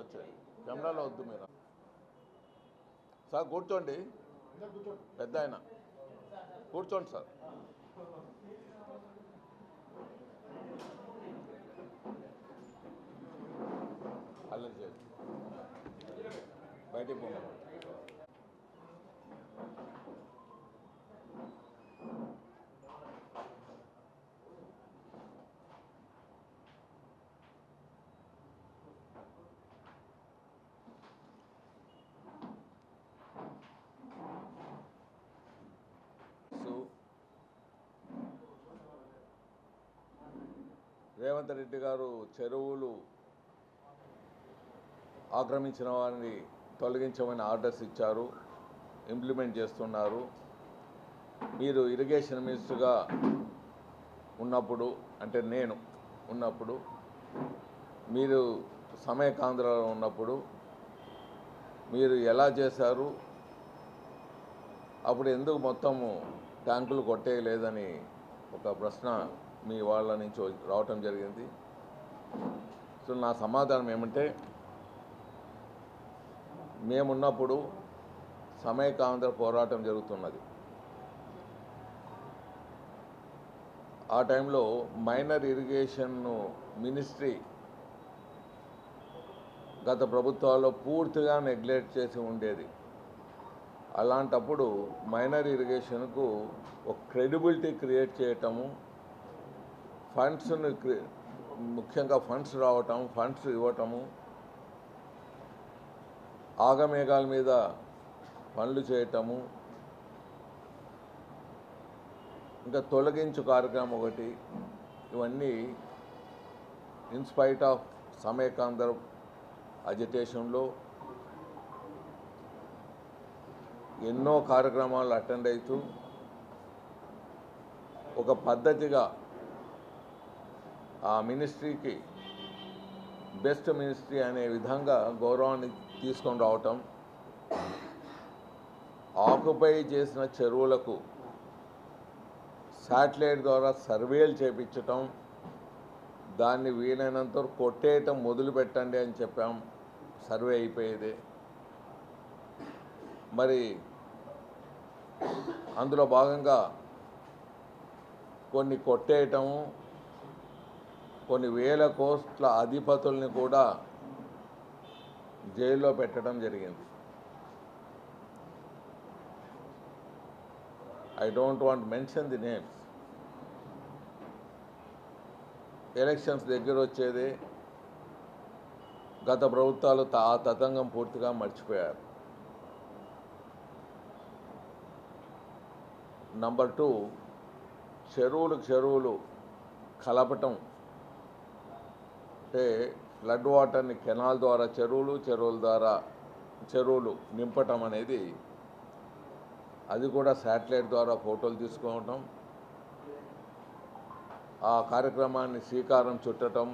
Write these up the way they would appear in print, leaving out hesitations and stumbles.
వచ్చాయి కెమెరాలో వద్దు మీరు సార్ కూర్చోండి పెద్ద ఆయన కూర్చోండి సార్ అల్లరి చేయండి బయటికి పోండి రేవంత్ రెడ్డి గారు చెరువులు ఆక్రమించిన వారిని తొలగించమని ఆర్డర్స్ ఇచ్చారు, ఇంప్లిమెంట్ చేస్తున్నారు. మీరు ఇరిగేషన్ మినిస్టర్గా ఉన్నప్పుడు, అంటే నేను ఉన్నప్పుడు, మీరు సమయకాంధ్రలో ఉన్నప్పుడు మీరు ఎలా చేశారు, అప్పుడు ఎందుకు మొత్తము ట్యాంకులు కొట్టేయలేదని ఒక ప్రశ్న మీ వాళ్ళ నుంచి రావటం జరిగింది. సో నా సమాధానం ఏమంటే, మేమున్నప్పుడు సమయకాంధ్ర పోరాటం జరుగుతున్నది. ఆ టైంలో మైనర్ ఇరిగేషన్ మినిస్ట్రీ గత ప్రభుత్వాల్లో పూర్తిగా నెగ్లెక్ట్ చేసి ఉండేది. అలాంటప్పుడు మైనర్ ఇరిగేషన్కు ఒక క్రెడిబిలిటీ క్రియేట్ చేయటము, ఫండ్స్ను ముఖ్యంగా ఫండ్స్ రావటం, ఫండ్స్ ఇవ్వటము, ఆగమేఘాల మీద పనులు చేయటము, ఇంకా తొలగించు కార్యక్రమం ఒకటి, ఇవన్నీ ఇన్స్పైట్ ఆఫ్ సమయకాంధ్ర అజిటేషన్లో ఎన్నో కార్యక్రమాలు అటెండ్ అవుతూ ఒక పద్ధతిగా ఆ మినిస్ట్రీకి బెస్ట్ మినిస్ట్రీ అనే విధంగా గౌరవాన్ని తీసుకొని రావటం, ఆక్యుపై చేసిన చెరువులకు శాటిలైట్ ద్వారా సర్వేలు చేయించటం, దాన్ని వీలైనంత కొట్టేయటం మొదలుపెట్టండి అని చెప్పాం. సర్వే అయిపోయేదే. మరి అందులో భాగంగా కొన్ని కొట్టేయటము, కొన్ని వేల కోట్ల అధిపతుల్ని కూడా జైల్లో పెట్టడం జరిగింది. I don't want mention the names. Elections దగ్గర వచ్చేదే, గత ప్రభుత్వాలు ఆ తతంగం పూర్తిగా మర్చిపోయారు. నంబర్ 2, చెరువులు కలపటం, అంటే ఫ్లడ్ వాటర్ని కెనాల్ ద్వారా చెరువులు నింపటం అనేది, అది కూడా శాటిలైట్ ద్వారా ఫోటోలు తీసుకోవటం, ఆ కార్యక్రమాన్ని శ్రీకారం చుట్టడం,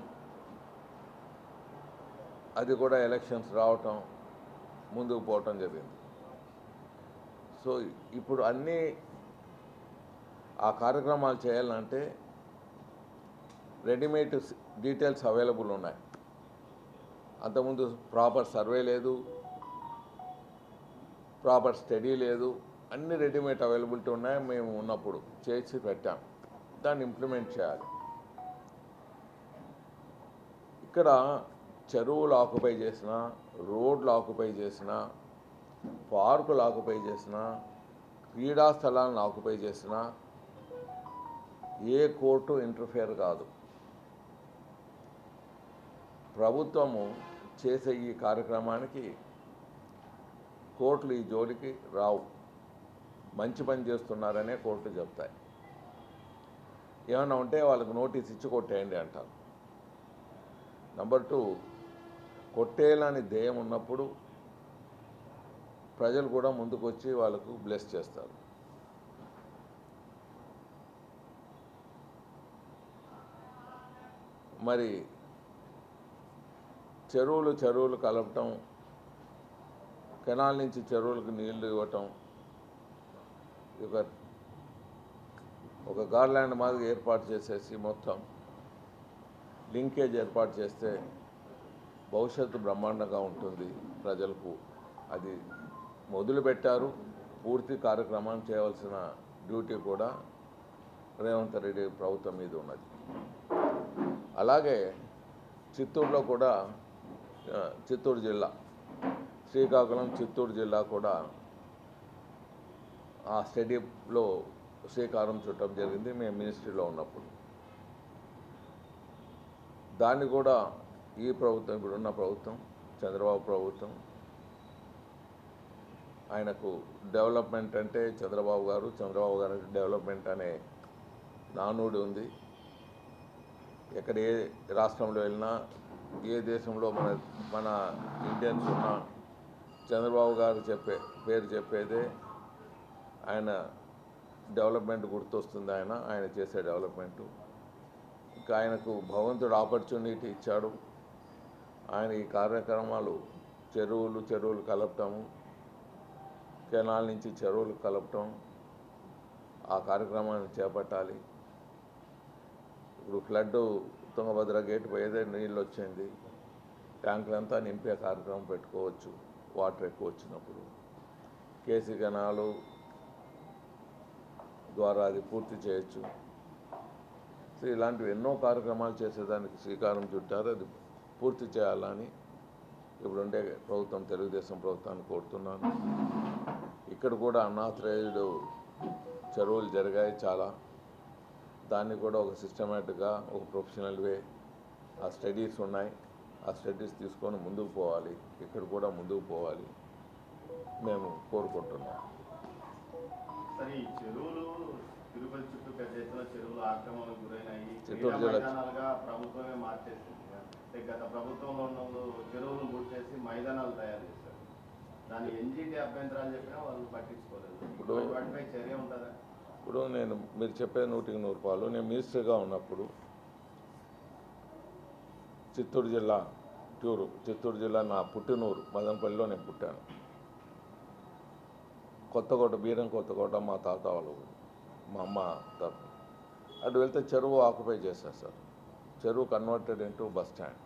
అది కూడా ఎలక్షన్స్ రావటం, ముందుకు పోవటం జరిగింది. సో ఇప్పుడు అన్నీ ఆ కార్యక్రమాలు చేయాలంటే రెడీమేడ్ డీటెయిల్స్ అవైలబుల్ ఉన్నాయి. అంతకుముందు ప్రాపర్ సర్వే లేదు, ప్రాపర్ స్టడీ లేదు, అన్ని రెడీమేడ్ అవైలబిలిటీ ఉన్నాయి. మేము ఉన్నప్పుడు చేసి పెట్టాం, దాన్ని ఇంప్లిమెంట్ చేయాలి. ఇక్కడ చెరువులు ఆక్యుపై చేసిన, రోడ్లు ఆక్యుపై చేసిన, పార్కులు ఆక్యుపై చేసిన, క్రీడా స్థలాలను ఆక్యుపై చేసిన ఏ కోర్టు ఇంటర్ఫియర్ కాదు. ప్రభుత్వము చేసే ఈ కార్యక్రమానికి కోర్టులు ఈ జోలికి రావు. మంచి పని చేస్తున్నారనే కోర్టు చెప్తాయి. ఏమన్నా ఉంటే వాళ్ళకు నోటీస్ ఇచ్చి కొట్టేయండి అంటారు. నంబర్ 2, కొట్టేయాలని ధ్యేయం ఉన్నప్పుడు ప్రజలు కూడా ముందుకు వచ్చి వాళ్ళకు బ్లెస్ చేస్తారు. మరి చెరువులు కలపటం, కెనాల్ నుంచి చెరువులకు నీళ్లు ఇవ్వటం, ఒక గార్లాండ్ మాదిరి ఏర్పాటు చేసేసి మొత్తం లింకేజ్ ఏర్పాటు చేస్తే భవిష్యత్తు బ్రహ్మాండంగా ఉంటుంది ప్రజలకు. అది మొదలుపెట్టారు. పూర్తి కార్యక్రమం చేయవలసిన డ్యూటీ కూడా రేవంత్ రెడ్డి ప్రభుత్వం మీద ఉన్నది. అలాగే చిత్తూరులో కూడా చిత్తూరు జిల్లా, శ్రీకాకుళం చిత్తూరు జిల్లా కూడా ఆ స్టేడియంలో శ్రీకారం చుట్టడం జరిగింది మేము మినిస్ట్రీలో ఉన్నప్పుడు. దాన్ని కూడా ఈ ప్రభుత్వం, ఇప్పుడున్న ప్రభుత్వం, చంద్రబాబు ప్రభుత్వం, ఆయనకు డెవలప్మెంట్ అంటే చంద్రబాబు గారు డెవలప్మెంట్ అనే నానుడి ఉంది. ఎక్కడ ఏ రాష్ట్రంలో వెళ్ళినా, ఏ దేశంలో మన ఇండియన్స్ ఉన్నా చంద్రబాబు గారు పేరు చెప్పేదే ఆయన డెవలప్మెంట్ గుర్తొస్తుంది. ఆయన చేసే డెవలప్మెంటు. ఇంకా ఆయనకు భగవంతుడు ఆపర్చునిటీ ఇచ్చాడు. ఆయన ఈ కార్యక్రమాలు చెరువులు కలపటము, కెనాల్ నుంచి చెరువులు కలపటం, ఆ కార్యక్రమాన్ని చేపట్టాలి. ఇప్పుడు ఫ్లడ్ తుంగభద్ర గేట్ పోయేదే నీళ్ళు వచ్చింది, ట్యాంకులంతా నింపే కార్యక్రమం పెట్టుకోవచ్చు వాటర్ ఎక్కువ వచ్చినప్పుడు. కేసీ కెనాలు ద్వారా అది పూర్తి చేయొచ్చు. సో ఇలాంటివి ఎన్నో కార్యక్రమాలు చేసేదానికి శ్రీకారం చుట్టారు. అది పూర్తి చేయాలని ఇప్పుడుండే ప్రభుత్వం, తెలుగుదేశం ప్రభుత్వాన్ని కోరుతున్నాను. ఇక్కడ కూడా అన్నాథరైజ్డ్ చెరువులు జరిగాయి చాలా. దాన్ని కూడా ఒక సిస్టమేటిక్గా, ఒక ప్రొఫెషనల్ వే, ఆ స్టడీస్ ఉన్నాయి. ఆ స్టడీస్ తీసుకొని ముందుకు పోవాలి. ఇక్కడ కూడా ముందుకు పోవాలి మేము కోరుకుంటున్నాం. సరే, ఈ చెరువులు తిరుపతి చుట్టూ పెద్ద ఎత్తున చెరువులు ఆక్రమణకు గురైనాయి. చిత్తూరు జిల్లా ప్రభుత్వమే మార్చేసింది. అంటే గత ప్రభుత్వంలో ఉన్న చెరువులను పూర్తి చేసి మైదానాలు తయారు చేశారు. దాని ఎన్జీటీ అభ్యంతరాలు చెప్పినా వాళ్ళు పట్టించుకోలేదు. ఇప్పుడు వాటిపై చర్య ఉంటుందా? ఇప్పుడు మీరు చెప్పే 100కి 100 రూపాయలు. నేను మినిస్టర్గా ఉన్నప్పుడు చిత్తూరు జిల్లా నా పుట్టినూరు మదనపల్లిలో నేను పుట్టాను. కొత్తకోట మా తాత వాళ్ళు, మా అమ్మ తరఫు. అటు వెళ్తే చెరువు ఆక్యుపై చేశారు సార్. చెరువు కన్వర్టెడ్ ఇంటూ బస్ స్టాండ్.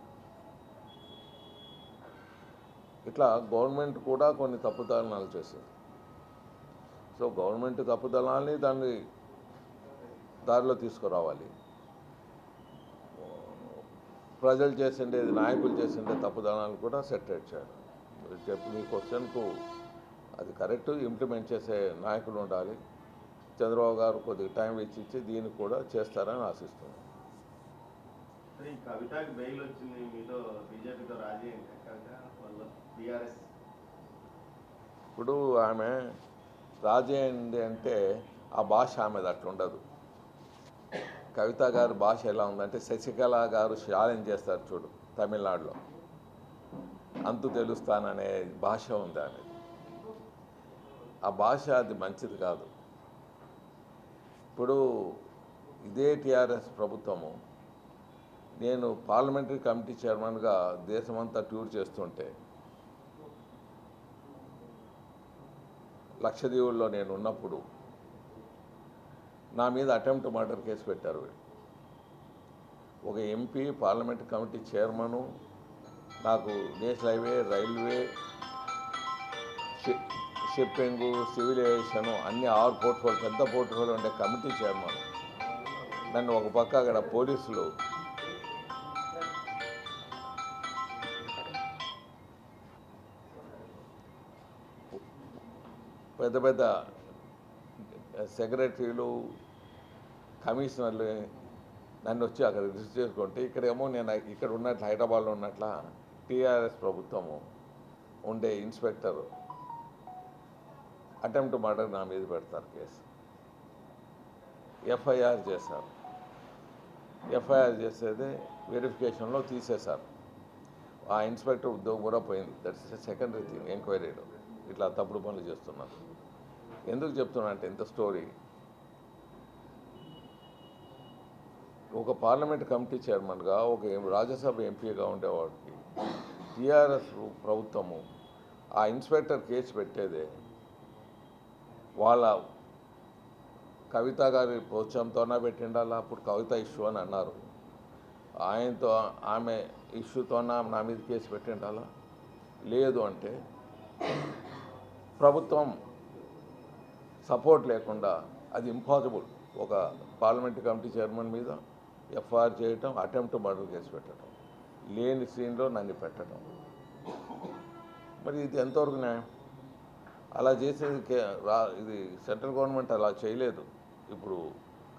ఇట్లా గవర్నమెంట్ కూడా కొన్ని తప్పుదలాలు చేసింది. సో గవర్నమెంట్ తప్పుదలాన్ని దాన్ని దారిలో తీసుకురావాలి. ప్రజలు చేసిండేది, నాయకులు చేసిండే తప్పుదలాలు కూడా సెటరేట్ చేయాలి. చెప్పి మీ క్వశ్చన్కు అది కరెక్ట్. ఇంప్లిమెంట్ చేసే నాయకులు ఉండాలి. చంద్రబాబు గారు కొద్దిగా టైం ఇచ్చి దీన్ని కూడా చేస్తారని ఆశిస్తున్నాను. కవితకి బెయిల్ వచ్చింది, మీతో బీజేపీతో రాజీ టీఆర్ఎస్. ఇప్పుడు ఆమె రాజీ అయింది అంటే ఆ భాష ఆమెది అట్లా ఉండదు. కవిత గారి భాష ఎలా ఉందంటే, శశికళ గారు ఛాలెంజ్ చేస్తారు చూడు తమిళనాడులో, అంతు తెలుస్తాననే భాష ఉంది ఆమె. ఆ భాష అది మంచిది కాదు. ఇప్పుడు ఇదే టీఆర్ఎస్ ప్రభుత్వము, నేను పార్లమెంటరీ కమిటీ చైర్మన్గా దేశమంతా టూర్ చేస్తుంటే లక్షద్వీపుల్లో నేను ఉన్నప్పుడు నా మీద అటెంప్ట్ మర్డర్ కేసు పెట్టారు. ఒక ఎంపీ, పార్లమెంటరీ కమిటీ చైర్మను, నాకు national highway, railway, shipping, civil aviation అన్ని 6 పోర్ట్ఫోలియో, పెద్ద పోర్ట్ఫోలియో ఉండే కమిటీ చైర్మన్ నన్ను ఒక పక్క అక్కడ పోలీసులు పెద్ద పెద్ద సెక్రటరీలు, కమిషనర్లు నన్ను వచ్చి అక్కడ రిజిస్టర్ చేసుకుంటే, ఇక్కడేమో నేను ఇక్కడ ఉన్నట్లు హైదరాబాద్లో ఉన్నట్ల టీఆర్ఎస్ ప్రభుత్వము ఉండే ఇన్స్పెక్టర్ అటెంప్ట్ మర్డర్ నా మీద పెడతారు కేసు. ఎఫ్ఐఆర్ చేశారు. ఎఫ్ఐఆర్ చేసేదే వెరిఫికేషన్లో తీసేశారు. ఆ ఇన్స్పెక్టర్ ఉద్యోగం కూడా పోయింది. That's secondary thing. ఎంక్వైరీలో ఇట్లా తప్పుడు పనులు చేస్తున్నారు. ఎందుకు చెప్తున్నా అంటే ఇంత స్టోరీ, ఒక పార్లమెంట్ కమిటీ చైర్మన్గా, ఒక రాజ్యసభ ఎంపీగా ఉండేవాడికి టీఆర్ఎస్ ప్రభుత్వము ఆ ఇన్స్పెక్టర్ కేసు పెట్టేదే వాళ్ళ కవిత గారి ప్రోత్సాహంతోనే పెట్టిండాలా. అప్పుడు కవిత ఇష్యూ అని అన్నారు. ఆయనతో ఆమె ఇష్యూతో నా మీద కేసు పెట్టిండాలా? లేదు అంటే ప్రభుత్వం సపోర్ట్ లేకుండా అది ఇంపాసిబుల్. ఒక పార్లమెంటరీ కమిటీ చైర్మన్ మీద ఎఫ్ఐఆర్ చేయటం, అటెంప్ట్ మర్డర్ కేసు పెట్టడం, లేని సీన్లో నన్ను పెట్టడం, మరి ఇది ఎంతవరకు న్యాయం? అలా చేసేది ఇది సెంట్రల్ గవర్నమెంట్ అలా చేయలేదు. ఇప్పుడు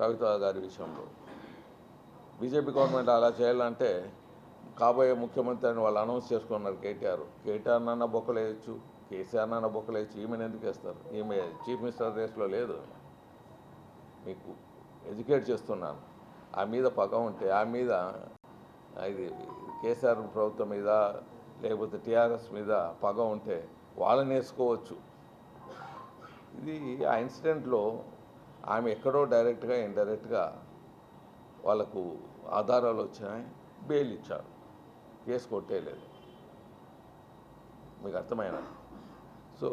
కవిత గారి విషయంలో బీజేపీ గవర్నమెంట్ అలా చేయాలంటే కాబోయే ముఖ్యమంత్రి అని వాళ్ళు అనౌన్స్ చేసుకున్నారు. కేటీఆర్ నాన్న బొక్కలేయచ్చు, కేసీఆర్ నాన్న బొక్కలేయచ్చు, ఈమెను ఎందుకు వేస్తారు? ఈమె చీఫ్ మినిస్టర్ రేస్లో లేదు. మీకు ఎడ్యుకేట్ చేస్తున్నాను. ఆ మీద పగ ఉంటే, ఆ మీద ఇది కేసీఆర్ ప్రభుత్వం మీద లేకపోతే టీఆర్ఎస్ మీద పగ ఉంటే వాళ్ళని వేసుకోవచ్చు. ఇది ఆ ఇన్సిడెంట్లో ఆమె ఎక్కడో డైరెక్ట్గా ఇండైరెక్ట్గా వాళ్ళకు ఆధారాలు వచ్చినాయి, బెయిల్ ఇచ్చారు, కేసు కొట్టేయలేదు. మీకు అర్థమైనా? సో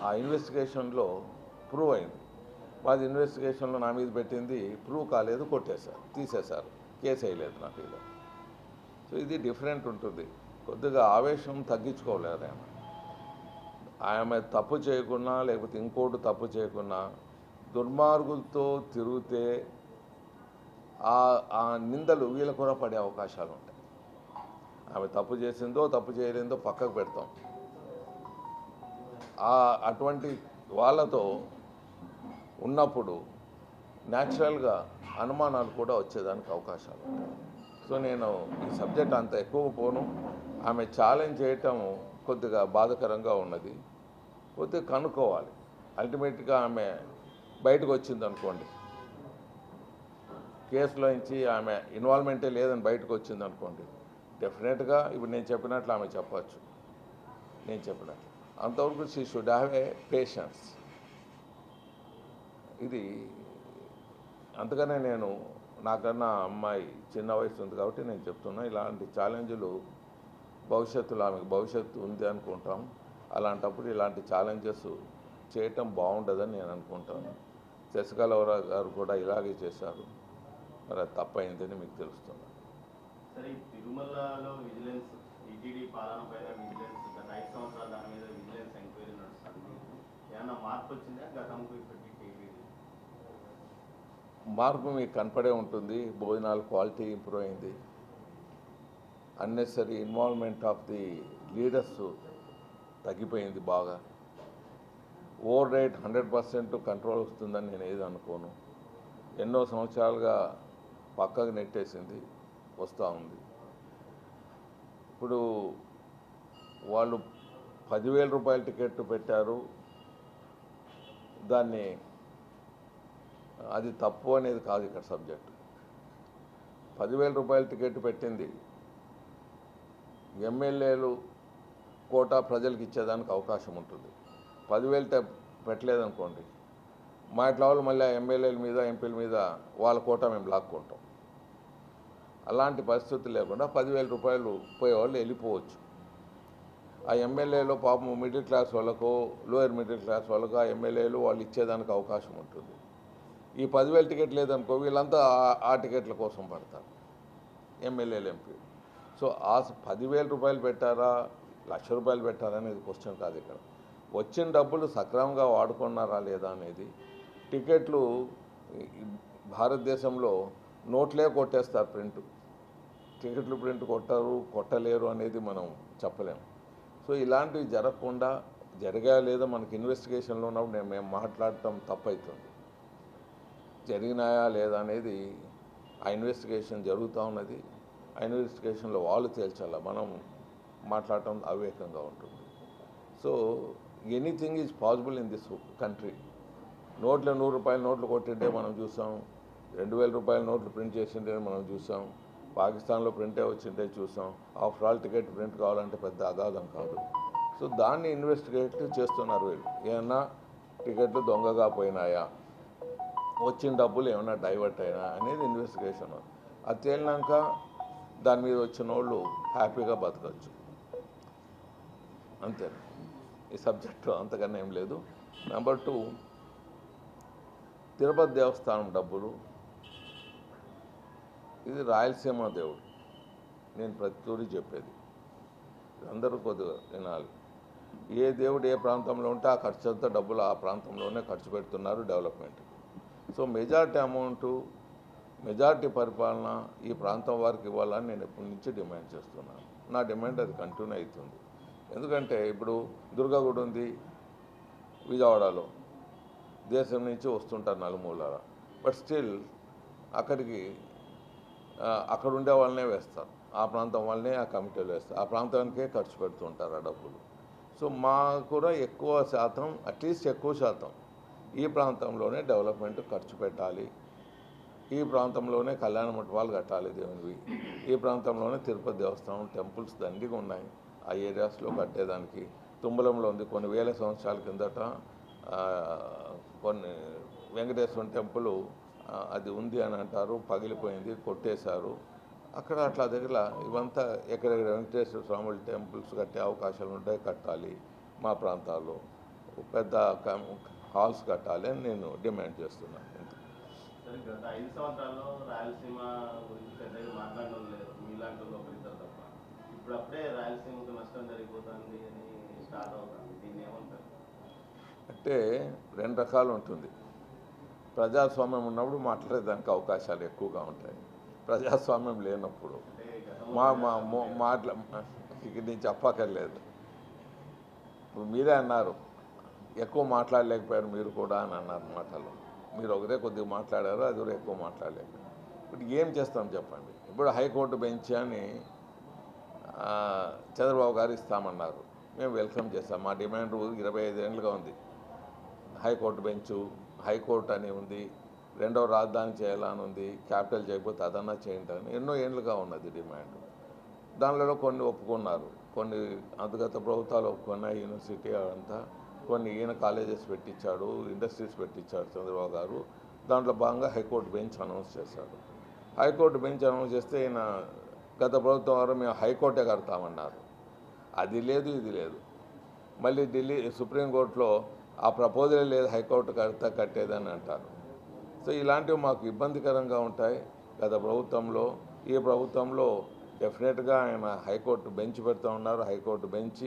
ఆ ఇన్వెస్టిగేషన్లో ప్రూవ్ అయింది. మాది ఇన్వెస్టిగేషన్లో నా మీద పెట్టింది ప్రూవ్ కాలేదు, కొట్టేశారు, తీసేశారు, కేసు వేయలేదు నా మీద. సో ఇది డిఫరెంట్ ఉంటుంది. కొద్దిగా ఆవేశం తగ్గించుకోలేరు. ఆమె తప్పు చేయకున్నా లేకపోతే ఇంకోటి తప్పు చేయకున్నా దుర్మార్గులతో తిరిగితే ఆ నిందలు వీళ్ళ కూడా పడే అవకాశాలు ఉంటాయి. ఆమె తప్పు చేసిందో తప్పు చేయలేదో పక్కకు పెడతాం. అటువంటి వాళ్ళతో ఉన్నప్పుడు న్యాచురల్గా అనుమానాలు కూడా వచ్చేదానికి అవకాశాలు ఉంటాయి. సో నేను ఈ సబ్జెక్ట్ అంత ఎక్కువ పోను. ఆమె ఛాలెంజ్ చేయటం కొద్దిగా బాధాకరంగా ఉన్నది. కొద్దిగా కనుక్కోవాలి. అల్టిమేట్గా ఆమె బయటకు వచ్చింది అనుకోండి, కేసులో నుంచి ఆమె ఇన్వాల్వ్మెంటే లేదని బయటకు వచ్చింది అనుకోండి, డెఫినెట్గా ఇప్పుడు నేను చెప్పినట్లు ఆమె చెప్పచ్చు. నేను చెప్పినట్లు అంతవరకు she should have a patience. ఇది అందుకనే నేను నాకన్నా అమ్మాయి చిన్న వయసు ఉంది కాబట్టి నేను చెప్తున్నా, ఇలాంటి ఛాలెంజ్లు భవిష్యత్తులో ఆమెకు భవిష్యత్తు ఉంది అనుకుంటాం. అలాంటప్పుడు ఇలాంటి ఛాలెంజెస్ చేయటం బాగుండదని నేను అనుకుంటాను. శశికళ గారు కూడా ఇలాగే చేశారు, మరి అది తప్పైందని మీకు తెలుస్తుంది. సరే, తిరుమలలో విజిలెన్స్, టీటీడీ పాలన పైన విజిలెన్స్ గత 5 సంవత్సరాలు దాని మీద విజిలెన్స్ ఎంక్వైరీ నడుస్తుంది. ఏమన్నా మార్పు వచ్చిందా గతంకు ఇప్పటికీ? మార్పు మీకు కనపడే ఉంటుంది. భోజనాల క్వాలిటీ ఇంప్రూవ్ అయింది. Unnecessary involvement of the leaders తగ్గిపోయింది బాగా. ఓవర్ రేట్ 100% కంట్రోల్ వస్తుందని నేను ఏది అనుకోను. ఎన్నో సంవత్సరాలుగా పక్కకు నెట్టేసింది, వస్తూ ఉంది. ఇప్పుడు వాళ్ళు 10,000 రూపాయల టికెట్ పెట్టారు, దాన్ని అది తప్పు అనేది కాదు ఇక్కడ సబ్జెక్ట్. 10,000 రూపాయల టికెట్ పెట్టింది ఎమ్మెల్యేలు కోటా ప్రజలకు ఇచ్చేదానికి అవకాశం ఉంటుంది. 10,000 పెట్టలేదనుకోండి, మా ఇట్లా వాళ్ళు మళ్ళీ ఎమ్మెల్యేల మీద ఎంపీల మీద వాళ్ళ కోటా మేము లాక్కుంటాం. అలాంటి పరిస్థితి లేకుండా 10,000 రూపాయలు పోయేవాళ్ళు వెళ్ళిపోవచ్చు. ఆ ఎమ్మెల్యేలో పాపం మిడిల్ క్లాస్ వాళ్ళకు, లోయర్ మిడిల్ క్లాస్ వాళ్ళకు ఆ ఎమ్మెల్యేలు వాళ్ళు ఇచ్చేదానికి అవకాశం ఉంటుంది. ఈ 10,000 టికెట్ లేదనుకో, వీళ్ళంతా ఆ టికెట్ల కోసం పడతారు, ఎమ్మెల్యేలు, ఎంపీ. సో ఆ 10,000 రూపాయలు పెట్టారా, 1,00,000 రూపాయలు పెట్టారా అనేది క్వశ్చన్ కాదు ఇక్కడ. వచ్చిన డబ్బులు సక్రమంగా వాడుకున్నారా లేదా అనేది. టికెట్లు భారతదేశంలో నోట్లే కొట్టేస్తారు, టికెట్లు ప్రింట్ కొట్టలేరు అనేది మనం చెప్పలేము. సో ఇలాంటివి జరగకుండా, జరిగా లేదో మనకి ఇన్వెస్టిగేషన్లో ఉన్నప్పుడు మేము మాట్లాడటం తప్పవుతుంది. జరిగినాయా లేదా అనేది ఆ ఇన్వెస్టిగేషన్ జరుగుతూ ఉన్నది. ఆ ఇన్వెస్టిగేషన్లో వాళ్ళు తేల్చాల, మనం మాట్లాడటం అవివేకంగా ఉంటుంది. So anything is possible in this country. 100 రూపాయల నోట్లు కొట్టింటే మనం చూసాం, 2,000 రూపాయల నోట్లు ప్రింట్ చేసింటే మనం చూసాం, పాకిస్తాన్లో ప్రింటే వచ్చింటే చూసాం. ఆఫ్టర్ ఆల్ టికెట్ ప్రింట్ కావాలంటే పెద్ద అగాధం కాదు. సో దాన్ని ఇన్వెస్టిగేట్ చేస్తున్నారు వీళ్ళు. ఏమన్నా టికెట్లు దొంగగా పోయినాయా, వచ్చిన డబ్బులు ఏమైనా డైవర్ట్ అయినా అనేది ఇన్వెస్టిగేషన్. అది తేలినాక దాని మీద వచ్చిన వాళ్ళు హ్యాపీగా బతకచ్చు, అంతే. ఈ సబ్జెక్టు అంతకన్నా ఏం లేదు. నెంబర్ 2, తిరుపతి దేవస్థానం డబ్బులు ఇది రాయలసీమ దేవుడు. నేను ప్రతి తూరి చెప్పేది అందరూ కొద్దిగా వినాలి. ఏ దేవుడు ఏ ప్రాంతంలో ఉంటే ఆ ఖర్చు అంతా డబ్బులు ఆ ప్రాంతంలోనే ఖర్చు పెడుతున్నారు development. So majority amount, majority పరిపాలన ఈ ప్రాంతం వారికి ఇవ్వాలని నేను ఎప్పటి నుంచి డిమాండ్ చేస్తున్నాను. నా డిమాండ్ అది కంటిన్యూ అవుతుంది. ఎందుకంటే ఇప్పుడు దుర్గా గుడి ఉంది విజయవాడలో, దేశం నుంచి వస్తుంటారు నలుమూలల, బట్ స్టిల్ అక్కడికి అక్కడ ఉండే వాళ్ళనే వేస్తారు, ఆ ప్రాంతం వాళ్ళనే ఆ కమిటీలు వేస్తారు, ఆ ప్రాంతానికే ఖర్చు పెడుతుంటారు ఆ డబ్బులు. సో మా కూడా ఎక్కువ శాతం, అట్లీస్ట్ ఎక్కువ శాతం ఈ ప్రాంతంలోనే డెవలప్మెంట్ ఖర్చు పెట్టాలి, ఈ ప్రాంతంలోనే కళ్యాణ మంటపాలు కట్టాలి దేవునివి, ఈ ప్రాంతంలోనే తిరుపతి దేవస్థానం టెంపుల్స్ దండిగా ఉన్నాయి ఆ ఏరియాస్లో కట్టేదానికి. తుమ్మలంలో ఉంది, కొన్ని వేల సంవత్సరాల కిందట కొన్ని వెంకటేశ్వర టెంపుల్ అది ఉంది అని అంటారు, పగిలిపోయింది, కొట్టేశారు. అక్కడ అట్లా దగ్గర ఇవంతా ఎక్కడెక్కడ వెంకటేశ్వర స్వామి టెంపుల్స్ కట్టే అవకాశాలు ఉంటాయి, కట్టాలి. మా ప్రాంతాల్లో పెద్ద హాల్స్ కట్టాలి అని నేను డిమాండ్ చేస్తున్నాను. గత 5 సంవత్సరాల్లో రాయలసీమ గురించి పెద్దగా మాట్లాడడం లేదు మీలాంటి వాళ్ళు ఒకరిద్దరు తప్ప. ఇప్పుడు అప్పుడే రాయలసీమకు నష్టం జరిగిపోతుంది అని స్టార్ట్ అవుతుంది. దీన్ని ఏమంటారు? అంటే రెండు రకాలు ఉంటుంది. ప్రజాస్వామ్యం ఉన్నప్పుడు మాట్లాడేదానికి అవకాశాలు ఎక్కువగా ఉంటాయి, ప్రజాస్వామ్యం లేనప్పుడు ఇక నేను చెప్పక్కర్లేదు. ఇప్పుడు మీరే అన్నారు ఎక్కువ మాట్లాడలేకపోయారు మీరు కూడా అని అన్నారు మాటలు. మీరు ఒకరే కొద్దిగా మాట్లాడారు, అది కూడా ఎక్కువ మాట్లాడలేకపోయారు. ఇప్పుడు ఏం చేస్తాం చెప్పండి. ఇప్పుడు హైకోర్టు బెంచ్ అని చంద్రబాబు గారు ఇస్తామన్నారు, మేము వెల్కమ్ చేస్తాం. మా డిమాండ్ 25 ఏళ్ళుగా ఉంది. హైకోర్టు బెంచు, హైకోర్టు అని ఉంది, రెండవ రాజధాని చేయాలని ఉంది, క్యాపిటల్ చేయకపోతే అదన్నా చేయండి అని ఎన్నో ఏళ్ళుగా ఉన్నది డిమాండ్. దానిలో కొన్ని ఒప్పుకున్నారు, కొన్ని అంతగత ప్రభుత్వాలు ఒప్పుకున్నాయి, యూనివర్సిటీ అంతా, కొన్ని ఈయన కాలేజెస్ పెట్టించాడు, ఇండస్ట్రీస్ పెట్టించాడు చంద్రబాబు గారు. దాంట్లో భాగంగా హైకోర్టు బెంచ్ అనౌన్స్ చేశాడు. హైకోర్టు బెంచ్ అనౌన్స్ చేస్తే ఈయన గత ప్రభుత్వం వారు మేము హైకోర్టే కడతామన్నారు. అది లేదు, ఇది లేదు. మళ్ళీ ఢిల్లీ సుప్రీంకోర్టులో ఆ ప్రపోజలే లేదు, హైకోర్టు కట్టేదని అంటారు. సో ఇలాంటివి మాకు ఇబ్బందికరంగా ఉంటాయి. గత ప్రభుత్వంలో, ఈ ప్రభుత్వంలో డెఫినెట్గా ఆయన హైకోర్టు బెంచ్ పెడతా ఉన్నారు. హైకోర్టు బెంచ్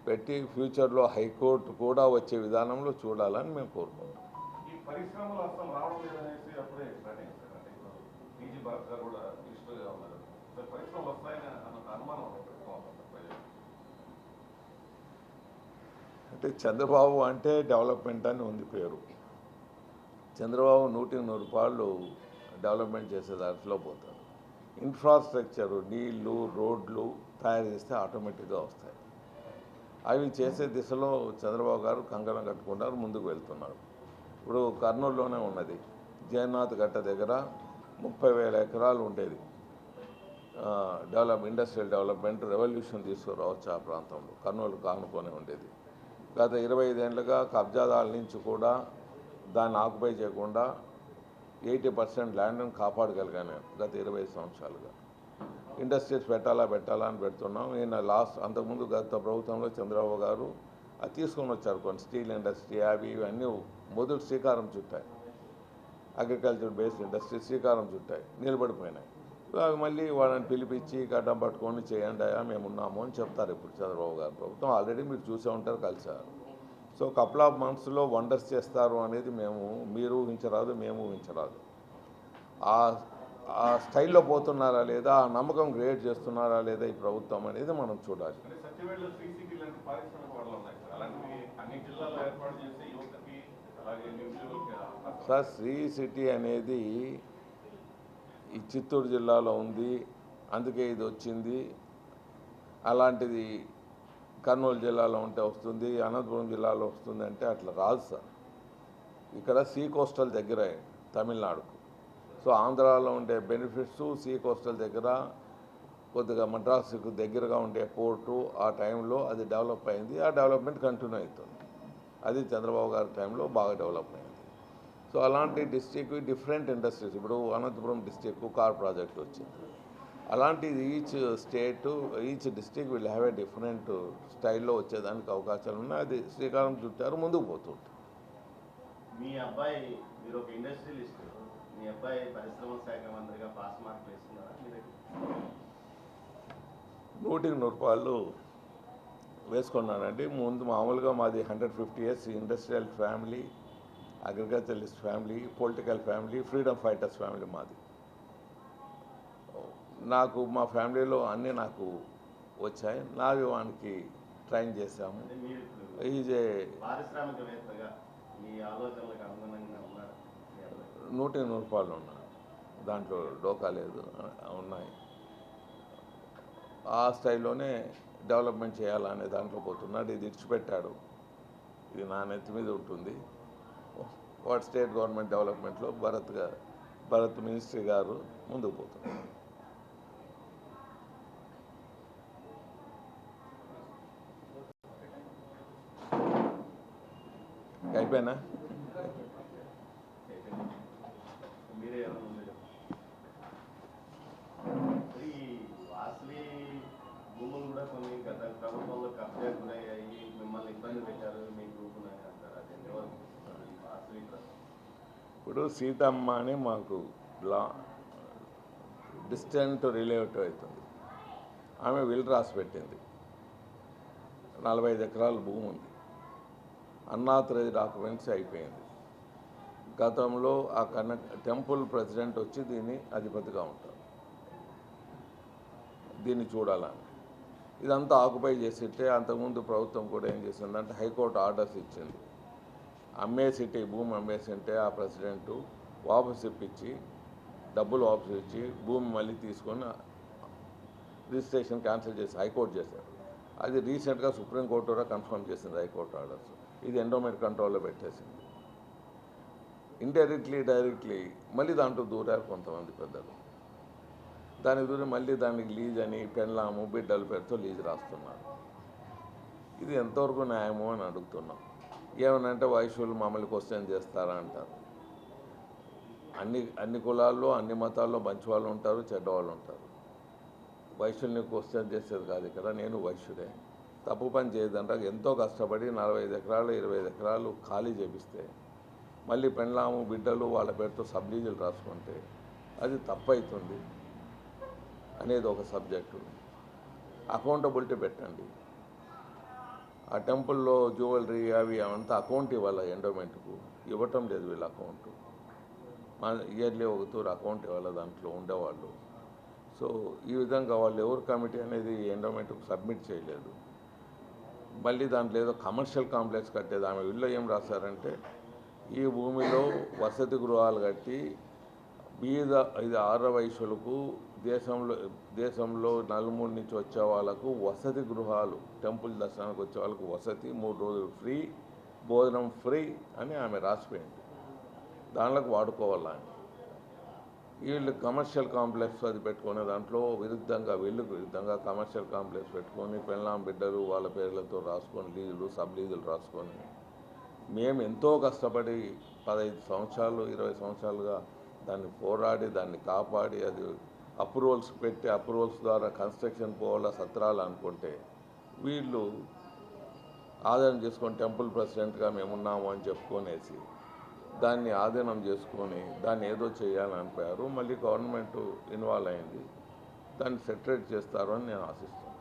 పెట్టి ఫ్యూచర్లో హైకోర్టు కూడా వచ్చే విధానంలో చూడాలని మేము కోరుకుంటాం. ఈ పరిశ్రమలు అసలు రావడం లేదనేసి అప్పుడే స్టార్ట్ అయింది సార్. అంటే ఇప్పుడు పీజీ బాగా కూడా లిస్టుగా ఉన్నారు. పరిశ్రమలు వస్తాయని అన్న అనుమానం అంటే చంద్రబాబు అంటే డెవలప్మెంట్ అని ఉంది పేరు. చంద్రబాబు 100 రూపాయలు డెవలప్మెంట్ చేసే దాంట్లో పోతారు. ఇన్ఫ్రాస్ట్రక్చరు, నీళ్లు, రోడ్లు తయారు చేస్తే ఆటోమేటిక్గా వస్తాయి. అవి చేసే దిశలో చంద్రబాబు గారు కంకణం కట్టుకుంటారు, ముందుకు వెళ్తున్నారు. ఇప్పుడు కర్నూలులోనే ఉన్నది, జగన్నాథ్ గట్ట దగ్గర 30,000 ఎకరాలు ఉండేది. ఇండస్ట్రియల్ డెవలప్మెంట్ రెవల్యూషన్ తీసుకురావచ్చు ఆ ప్రాంతంలో, కర్నూలు కానుకొని ఉండేది. గత 25 ఏళ్ళుగా కబ్జాదారుల నుంచి కూడా దాన్ని ఆక్యుపై చేయకుండా 80% ల్యాండ్ని కాపాడగలిగాను గత 20 సంవత్సరాలుగా. ఇండస్ట్రీస్ పెట్టాలా అని పెడుతున్నాం. నేను అంతకుముందు గత ప్రభుత్వంలో చంద్రబాబు గారు అది తీసుకొని వచ్చారు. కొన్ని స్టీల్ ఇండస్ట్రీ అవి ఇవన్నీ మొదలు శ్రీకారం చుట్టాయి, అగ్రికల్చర్ బేస్డ్ ఇండస్ట్రీ శ్రీకారం చుట్టాయి, నిలబడిపోయినాయి. అవి మళ్ళీ వాళ్ళని పిలిపించి గడ్డం పట్టుకొని చేయండి అయ్యా మేము ఉన్నాము అని చెప్తారు. ఇప్పుడు చంద్రబాబు గారు ప్రభుత్వం ఆల్రెడీ మీరు చూసే ఉంటారు, కలిసారు. సో కపుల్ ఆఫ్ మంత్స్లో వండర్స్ చేస్తారు అనేది మీరు ఊహించరాదు, మేము ఊహించరాదు. ఆ స్టైల్లో పోతున్నారా లేదా, ఆ నమ్మకం క్రియేట్ చేస్తున్నారా లేదా ఈ ప్రభుత్వం అనేది మనం చూడాలి. సార్ శ్రీ సిటీ అనేది ఈ చిత్తూరు జిల్లాలో ఉంది, అందుకే ఇది వచ్చింది. అలాంటిది కర్నూలు జిల్లాలో ఉంటే వస్తుంది, అనంతపురం జిల్లాలో వస్తుంది అంటే అట్లా రాదు సార్. ఇక్కడ సీ కోస్టల్ దగ్గర తమిళనాడుకు. సో ఆంధ్రాలో ఉండే బెనిఫిట్స్ సీ కోస్టల్ దగ్గర, కొద్దిగా మద్రాసుకు దగ్గరగా ఉండే పోర్టు ఆ టైంలో అది డెవలప్ అయింది. ఆ డెవలప్మెంట్ కంటిన్యూ అవుతుంది. అది చంద్రబాబు గారి టైంలో బాగా డెవలప్ అయింది. సో అలాంటి డిస్ట్రిక్ట్ డిఫరెంట్ ఇండస్ట్రీస్, ఇప్పుడు అనంతపురం డిస్ట్రిక్ట్ కార్ ప్రాజెక్ట్ వచ్చింది. అలాంటిది each district will have a different స్టైల్లో వచ్చేదానికి అవకాశాలు ఉన్నాయి. అది శ్రీకారం చుట్టారు, ముందుకు పోతుంటారు. మీ అబ్బాయి, మీరు ఒక ఇండస్ట్రియలిస్ట్, మీ అబ్బాయి పరిశ్రమల శాఖ మంత్రిగా పాస్ మార్కులు వేస్తున్నారా మీరు? 100% వేసుకున్నానండి. ముందు మామూలుగా మాది 150 years industrial family, అగ్రికల్చరలిస్ట్ family, political family, freedom fighters family మాది. నాకు మా ఫ్యామిలీలో అన్నీ నాకు వచ్చాయి. నావి వానికి ట్రైన్ చేశాము. అంటే మీరు ఇప్పుడు ఈజే పారిశ్రామికవేత్తగా మీ ఆలోచనలకు అనుగుణంగా ఉన్నారు మీ అబ్బాయి? 100% ఉన్నా, దాంట్లో డోకా లేదు, ఉన్నాయి. ఆ స్టైల్లోనే డెవలప్మెంట్ చేయాలనే దాంట్లో పోతున్నాడు. ఇది ఇడిచిపెట్టాడు, ఇది నా నెత్తి మీద ఉంటుంది. వాట్ స్టేట్ గవర్నమెంట్ డెవలప్మెంట్లో భరత్ మినిస్ట్రీ గారు ముందుకు పోతున్నారు. అయిపోయినా మీరే ఏమైనా ఉంది? ఈ వాస్లీ భూములు కూడా కొన్ని గత ప్రభుత్వంలో కబ్జా గురయ్యాయి, మిమ్మల్ని ఇబ్బంది పెట్టారు, మీ గ్రూపులు అని అంటారు. అది ఎంతవరకు వాస్లీ ట్రస్ట్? ఇప్పుడు సీతమ్మ అని మాకు డిస్టెంట్ రిలేటివ్ అవుతుంది. ఆమె విల్ రాసి పెట్టింది. 45 ఎకరాల భూమి ఉంది. అన్నాథరైజ్ డాక్యుమెంట్స్ అయిపోయింది. గతంలో ఆ టెంపుల్ ప్రెసిడెంట్ వచ్చి దీన్ని అధిపతిగా ఉంటారు. దీన్ని చూడాలని ఇదంతా ఆక్యుపై చేసిట్టే అంతకుముందు ప్రభుత్వం కూడా ఏం చేసిందంటే హైకోర్టు ఆర్డర్స్ ఇచ్చింది. అమ్మేసిట్టే, భూమి అమ్మేసింటే ఆ ప్రెసిడెంటు వాపసు ఇప్పించి, డబ్బులు వాపసు ఇచ్చి భూమి మళ్ళీ తీసుకొని రిజిస్ట్రేషన్ క్యాన్సిల్ చేసి హైకోర్టు చేశారు. అది రీసెంట్గా సుప్రీంకోర్టు కూడా కన్ఫర్మ్ చేసింది హైకోర్టు ఆర్డర్స్. ఇది ఎండోమెంట్ కంట్రోల్లో పెట్టేసింది. ఇండైరెక్ట్లీ డైరెక్ట్లీ మళ్ళీ దాంట్లో దూరారు కొంతమంది పెద్దలు. దానికి దూరం మళ్ళీ దానికి లీజ్ అని పెళ్ళాము బిడ్డల పేరుతో లీజ్ రాస్తున్నారు. ఇది ఎంతవరకు న్యాయమో అని అడుగుతున్నాం. ఏమనంటే వైశ్యులు మమ్మల్ని క్వశ్చన్ చేస్తారా అంటారు. అన్ని కులాల్లో అన్ని మతాల్లో మంచి వాళ్ళు ఉంటారు, చెడ్డవాళ్ళు ఉంటారు. వైశ్యుల్ని క్వశ్చన్ చేసేది కాదు ఇక్కడ. నేను వైశ్యుడే, తప్పు పని చేయదంటే ఎంతో కష్టపడి 45 ఎకరాలు 25 ఎకరాలు ఖాళీ చేపిస్తే మళ్ళీ పెళ్ళాము బిడ్డలు వాళ్ళ పేరుతో సబ్లీజులు రాసుకుంటే అది తప్పు అవుతుంది అనేది ఒక సబ్జెక్టు. అకౌంటబిలిటీ పెట్టండి. ఆ టెంపుల్లో జ్యువెలరీ అవి అంతా అకౌంట్ ఇవ్వాలి ఎండోమెంట్కు. ఇవ్వటం లేదు వీళ్ళ అకౌంట్. ఇయర్లీ ఒక తూరు అకౌంట్ ఇవ్వాలి దాంట్లో ఉండేవాళ్ళు. సో ఈ విధంగా వాళ్ళు ఎవరు కమిటీ అనేది ఎండోమెంట్కు సబ్మిట్ చేయలేదు. మళ్ళీ దాంట్లో ఏదో కమర్షియల్ కాంప్లెక్స్ కట్టేది. ఆమె వీళ్ళు ఏం రాశారంటే ఈ భూమిలో వసతి గృహాలు కట్టి ఇది ఆర్య వైశ్యులకు దేశంలో నలుమూల నుంచి వచ్చే వాళ్ళకు వసతి గృహాలు, టెంపుల్ దర్శనానికి వచ్చే వాళ్ళకు వసతి, 3 రోజులు ఫ్రీ, భోజనం ఫ్రీ అని ఆమె రాసిపోయింది. దానిలోకి వాడుకోవాలని వీళ్ళు కమర్షియల్ కాంప్లెక్స్ అది పెట్టుకునే దాంట్లో వీళ్ళకు విరుద్ధంగా కమర్షియల్ కాంప్లెక్స్ పెట్టుకొని పెళ్ళాం బిడ్డలు వాళ్ళ పేర్లతో రాసుకొని లీజులు సబ్ లీజులు రాసుకొని మేము ఎంతో కష్టపడి 15 సంవత్సరాలు 20 సంవత్సరాలుగా దాన్ని పోరాడి దాన్ని కాపాడి అది అప్రూవల్స్ పెట్టి అప్రూవల్స్ ద్వారా కన్స్ట్రక్షన్ పోవాలా సత్రాలు అనుకుంటే వీళ్ళు ఆదాయం చేసుకొని టెంపుల్ ప్రెసిడెంట్గా మేమున్నాము అని చెప్పుకొనేసి దాన్ని ఆధీనం చేసుకొని దాన్ని ఏదో చేయాలని అనిపోయారు. మళ్ళీ గవర్నమెంట్ ఇన్వాల్వ్ అయింది. దాన్ని సెటరేట్ చేస్తారు అని నేను ఆశిస్తాను.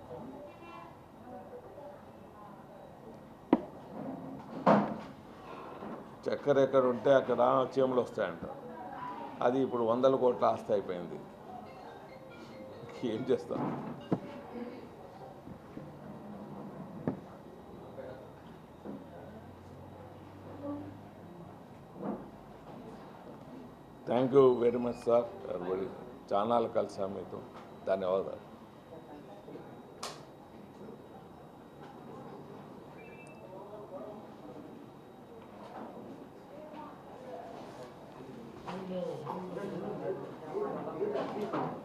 చక్కెర ఎక్కడ ఉంటే అక్కడ చీమలు వస్తాయంటారు. అది ఇప్పుడు 100 కోట్ల ఆస్తి అయిపోయింది. ఏం చేస్తాం? Thank you very much sir. Channel కలిసాం మీతో, ధన్యవాదాలు. Thank you.